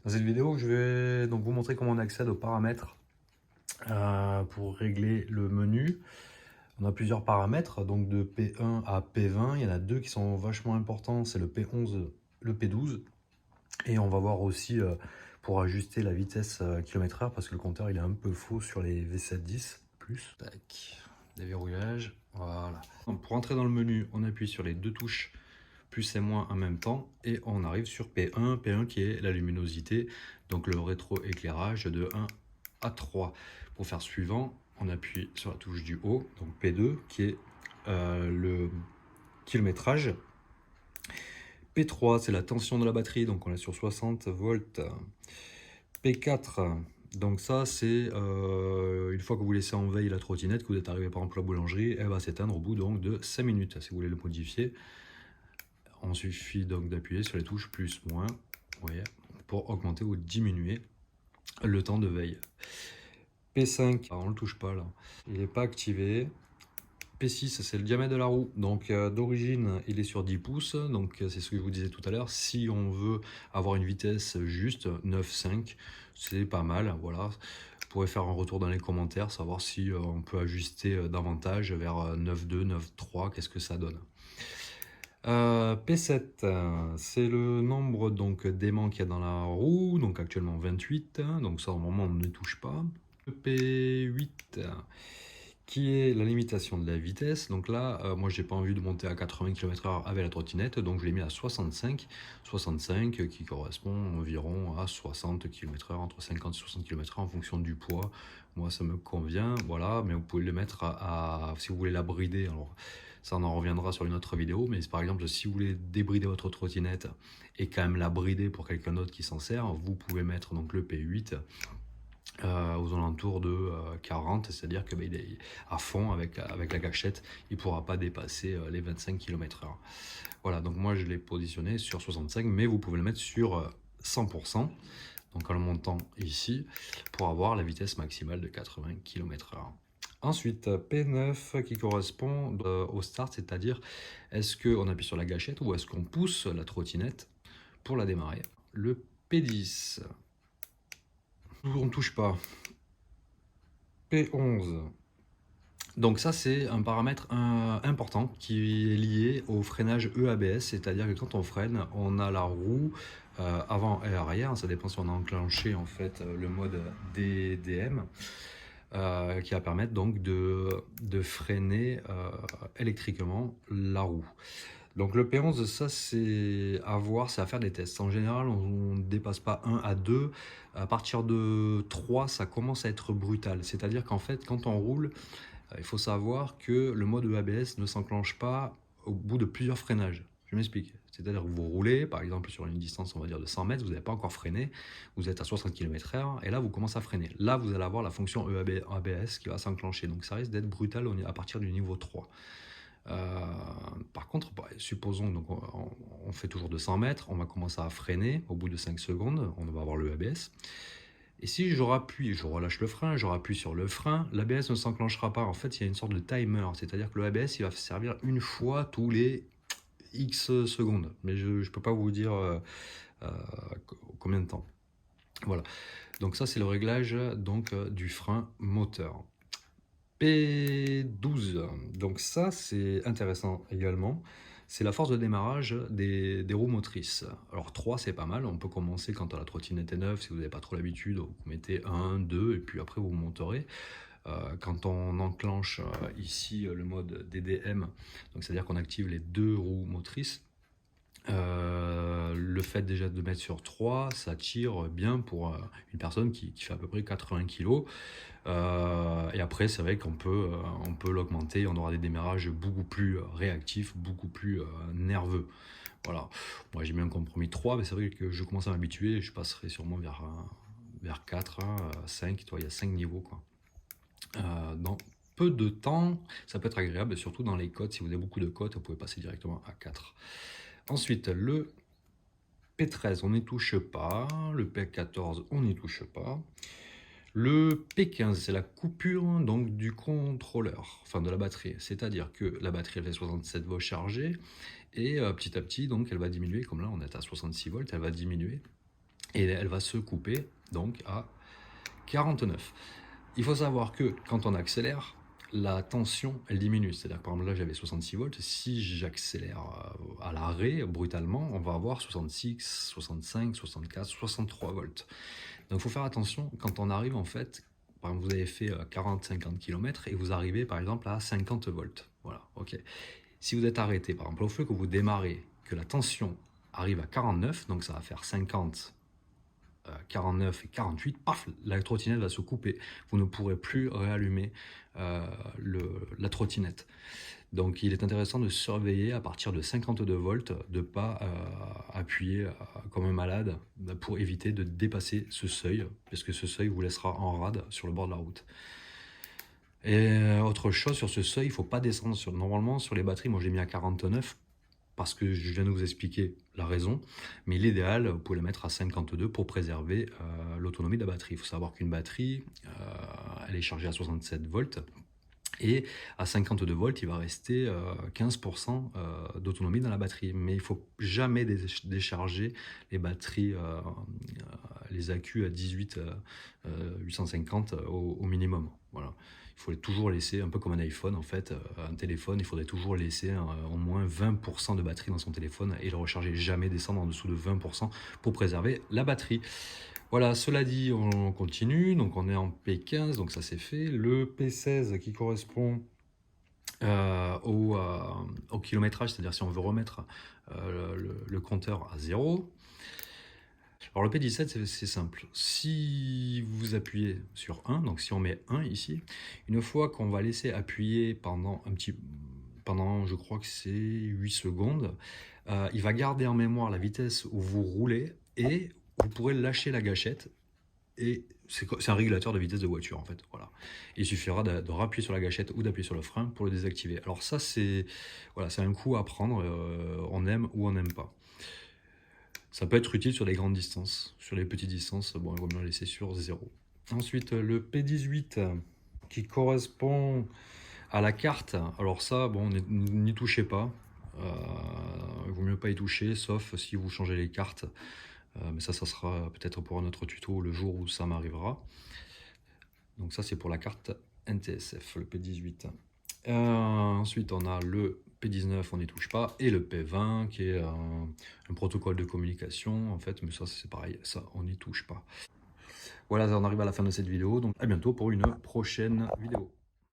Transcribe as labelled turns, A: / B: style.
A: Dans cette vidéo, je vais donc vous montrer comment on accède aux paramètres pour régler le menu. On a plusieurs paramètres, donc de P1 à P20. Il y en a deux qui sont vachement importants, c'est le P11, le P12. Et on va voir aussi pour ajuster la vitesse km/h, parce que le compteur il est un peu faux sur les V710 plus. Tac, déverrouillage, voilà. Donc, pour entrer dans le menu, on appuie sur les deux touches plus et moins en même temps et on arrive sur P1 qui est la luminosité, donc le rétroéclairage de 1 à 3. Pour faire suivant, on appuie sur la touche du haut, donc P2 qui est le kilométrage. P3 c'est la tension de la batterie, donc on est sur 60 volts. P4, donc ça c'est une fois que vous laissez en veille la trottinette, que vous êtes arrivé par exemple à la boulangerie, elle va s'éteindre au bout donc de 5 minutes si vous voulez le modifier. On suffit donc d'appuyer sur les touches plus, moins, vous voyez, pour augmenter ou diminuer le temps de veille. P5, on ne le touche pas là, il n'est pas activé. P6, c'est le diamètre de la roue, donc d'origine il est sur 10 pouces, donc c'est ce que je vous disais tout à l'heure. Si on veut avoir une vitesse juste 9,5, c'est pas mal, voilà. Vous pourrez faire un retour dans les commentaires, savoir si on peut ajuster davantage vers 9,2, 9,3, qu'est-ce que ça donne. P7, c'est le nombre donc d'aimants qu'il y a dans la roue, donc actuellement 28, donc ça normalement on ne touche pas. Le P8, qui est la limitation de la vitesse, donc là moi j'ai pas envie de monter à 80 km/h avec la trottinette, donc je l'ai mis à 65 qui correspond environ à 60 km/h, entre 50 et 60 km/h en fonction du poids. Moi ça me convient, voilà, mais vous pouvez le mettre si vous voulez la brider, alors ça on en reviendra sur une autre vidéo, mais par exemple si vous voulez débrider votre trottinette et quand même la brider pour quelqu'un d'autre qui s'en sert, vous pouvez mettre donc le P8 aux alentours de 40, c'est-à-dire que il est à fond avec la gâchette, il ne pourra pas dépasser les 25 km/h. Voilà, donc moi je l'ai positionné sur 65, mais vous pouvez le mettre sur 100%, donc en le montant ici, pour avoir la vitesse maximale de 80 km/h. Ensuite, P9 qui correspond au start, c'est-à-dire est-ce qu'on appuie sur la gâchette ou est-ce qu'on pousse la trottinette pour la démarrer. Le P10, on ne touche pas. P11, donc ça c'est un paramètre important qui est lié au freinage EABS, c'est-à-dire que quand on freine, on a la roue avant et arrière, ça dépend si on a enclenché en fait le mode DDM, qui va permettre donc de freiner électriquement la roue. Donc le P11, ça c'est à voir, c'est à faire des tests. En général, on ne dépasse pas 1 à 2. À partir de 3, ça commence à être brutal. C'est-à-dire qu'en fait, quand on roule, il faut savoir que le mode EABS ne s'enclenche pas au bout de plusieurs freinages. Je m'explique. C'est-à-dire que vous roulez, par exemple, sur une distance, on va dire, de 100 mètres, vous n'avez pas encore freiné, vous êtes à 60 km/h, et là, vous commencez à freiner. Là, vous allez avoir la fonction EABS qui va s'enclencher. Donc, ça risque d'être brutal à partir du niveau 3. Par contre, supposons donc on fait toujours de 100 mètres, on va commencer à freiner au bout de 5 secondes, on va avoir le ABS. Et si je rappuie, je relâche le frein, je rappuie sur le frein, l'ABS ne s'enclenchera pas. En fait, il y a une sorte de timer, c'est-à-dire que le ABS il va servir une fois tous les X secondes. Mais je ne peux pas vous dire combien de temps. Voilà. Donc ça, c'est le réglage donc, du frein moteur. P12, donc ça c'est intéressant également, c'est la force de démarrage des roues motrices. Alors 3 c'est pas mal, on peut commencer quand la trottinette est neuve, si vous n'avez pas trop l'habitude, vous mettez 1, 2 et puis après vous monterez. Quand on enclenche ici le mode DDM, donc c'est-à-dire qu'on active les deux roues motrices, le fait déjà de mettre sur 3, ça tire bien pour une personne qui fait à peu près 80 kg. Et après, c'est vrai qu'on peut l'augmenter, on aura des démarrages beaucoup plus réactifs, beaucoup plus nerveux. Voilà, moi j'ai mis un compromis 3, mais c'est vrai que je commence à m'habituer, je passerai sûrement vers 4, 5, il y a 5 niveaux, quoi. Dans peu de temps, ça peut être agréable, et surtout dans les côtes, si vous avez beaucoup de côtes, vous pouvez passer directement à 4. Ensuite, le P13, on n'y touche pas. Le P14, on n'y touche pas. Le P15, c'est la coupure donc, du contrôleur, enfin de la batterie. C'est-à-dire que la batterie elle fait 67 volts chargée et petit à petit, donc, elle va diminuer. Comme là, on est à 66 volts, elle va diminuer. et elle va se couper donc à 49. Il faut savoir que quand on accélère, la tension elle diminue. C'est-à-dire que par exemple là j'avais 66 volts, si j'accélère à l'arrêt brutalement, on va avoir 66, 65, 64, 63 volts. Donc il faut faire attention quand on arrive en fait, par exemple vous avez fait 40-50 km et vous arrivez par exemple à 50 volts. Voilà, ok. Si vous êtes arrêté par exemple au feu que vous démarrez, que la tension arrive à 49, donc ça va faire 50, 49 et 48, paf, la trottinette va se couper. Vous ne pourrez plus réallumer la trottinette. Donc il est intéressant de surveiller à partir de 52 volts, de ne pas appuyer comme un malade pour éviter de dépasser ce seuil, parce que ce seuil vous laissera en rade sur le bord de la route. Et autre chose sur ce seuil, il ne faut pas descendre normalement sur les batteries. Moi j'ai mis à 49 parce que je viens de vous expliquer la raison, mais l'idéal, vous pouvez la mettre à 52 pour préserver l'autonomie de la batterie. Il faut savoir qu'une batterie, elle est chargée à 67 volts, et à 52 volts, il va rester 15% d'autonomie dans la batterie. Mais il ne faut jamais décharger les batteries, les accus à 18 850 au minimum. Voilà. Il faut toujours laisser, un peu comme un iPhone en fait, un téléphone, il faudrait toujours laisser au moins 20% de batterie dans son téléphone et le recharger, jamais descendre en dessous de 20% pour préserver la batterie. Voilà, cela dit, on continue, donc on est en P15, donc ça c'est fait. Le P16 qui correspond au kilométrage, c'est-à-dire si on veut remettre le compteur à 0. Alors le P17 c'est simple, si vous appuyez sur 1, donc si on met 1 ici, une fois qu'on va laisser appuyer pendant je crois que c'est 8 secondes, il va garder en mémoire la vitesse où vous roulez et vous pourrez lâcher la gâchette et c'est un régulateur de vitesse de voiture en fait. Voilà. Il suffira de rappuyer sur la gâchette ou d'appuyer sur le frein pour le désactiver. Alors ça c'est voilà, c'est un coup à prendre, on aime ou on n'aime pas. Ça peut être utile sur les grandes distances. Sur les petites distances, bon, il vaut mieux laisser sur 0. Ensuite, le P18 qui correspond à la carte. Alors ça, bon, n'y touchez pas. Il vaut mieux pas y toucher, sauf si vous changez les cartes. Mais ça sera peut-être pour un autre tuto le jour où ça m'arrivera. Donc ça, c'est pour la carte NTSF, le P18. Ensuite, on a le P19, on n'y touche pas, et le P20 qui est un protocole de communication en fait, mais ça c'est pareil, ça on n'y touche pas. Voilà, on arrive à la fin de cette vidéo, donc à bientôt pour une prochaine vidéo.